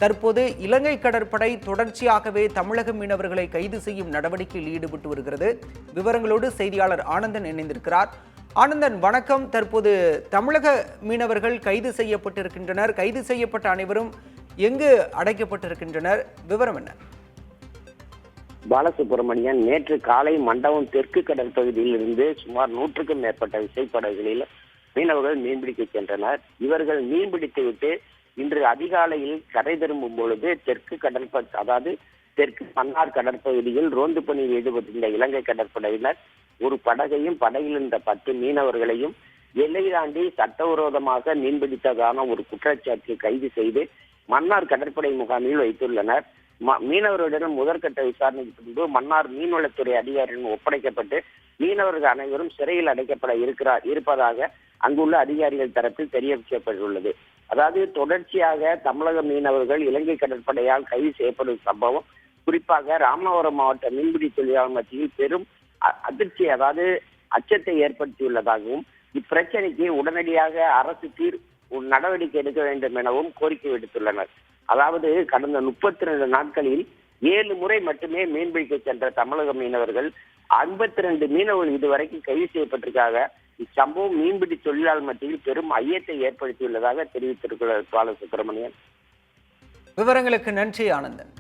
தற்போது இலங்கை கடற்படை தொடர்ச்சியாகவே தமிழக மீனவர்களை கைது செய்யும் நடவடிக்கையில் ஈடுபட்டு வருகிறது. விவரங்களோடு செய்தியாளர் ஆனந்தன் இணைந்திருக்கிறார். ஆனந்தன், வணக்கம். தற்போது தமிழக மீனவர்கள் கைது செய்யப்பட்டிருக்கின்றனர். கைது செய்யப்பட்ட அனைவரும் எங்கு அடைக்கப்பட்டிருக்கின்றனர்? விவரம் என்ன? பாலசுப்ரமணியன், நேற்று காலை மண்டபம் தெற்கு கடற்பகுதியில் இருந்து சுமார் 100க்கும் மேற்பட்ட விசைப்படகுகளில் மீனவர்கள் மீன்பிடிக்க சென்றனர். இவர்கள் மீன்பிடித்துவிட்டு இன்று அதிகாலையில் கரை திரும்பும் பொழுது தெற்கு மன்னார் கடற்பகுதியில் ரோந்து பணியில் ஈடுபட்டிருந்த இலங்கை கடற்படையினர் ஒரு படகையும் படகில் இருந்த 10 மீனவர்களையும் எல்லை தாண்டி சட்டவிரோதமாக மீன்பிடித்ததான ஒரு குற்றச்சாட்டில் கைது செய்து மன்னார் கடற்படை முகாமில் வைத்துள்ளனர். மீனவர்களிடம் முதற்கட்ட விசாரணைக்கு பின்பு மன்னார் மீன்வளத்துறை அதிகாரிகளிடம் ஒப்படைக்கப்பட்டு மீனவர்கள் அனைவரும் சிறையில் அடைக்கப்பட இருப்பதாக அங்குள்ள அதிகாரிகள் தரப்பில் தெரிவிக்கப்பட்டுள்ளது. அதாவது தொடர்ச்சியாக தமிழக மீனவர்கள் இலங்கை கடற்படையால் கைது செய்யப்படும் சம்பவம் குறிப்பாக ராமநாதபுரம் மாவட்ட மீன்பிடி தொழிலாளர் மத்தியில் பெரும் அதிர்ச்சி, அதாவது அச்சத்தை ஏற்படுத்தியுள்ளதாகவும் இப்பிரச்சனைக்கு உடனடியாக அரசு நடவடிக்கை எடுக்க வேண்டும் எனவும் கோரிக்கை விடுத்துள்ளனர். அதாவது கடந்த 32 நாட்களில் 7 முறை மட்டுமே மீன்பிடிக்க சென்ற தமிழக மீனவர்கள் 52 மீனவர்கள் இதுவரைக்கும் கைது செய்யப்பட்டிருக்காக இச்சம்பவம் மீன்பிடி தொழிலாளர் மத்தியில் பெரும் ஐயத்தை ஏற்படுத்தியுள்ளதாக தெரிவித்திருக்கிறார் பாலசுப்ரமணியன். விவரங்களுக்கு நன்றி ஆனந்தன்.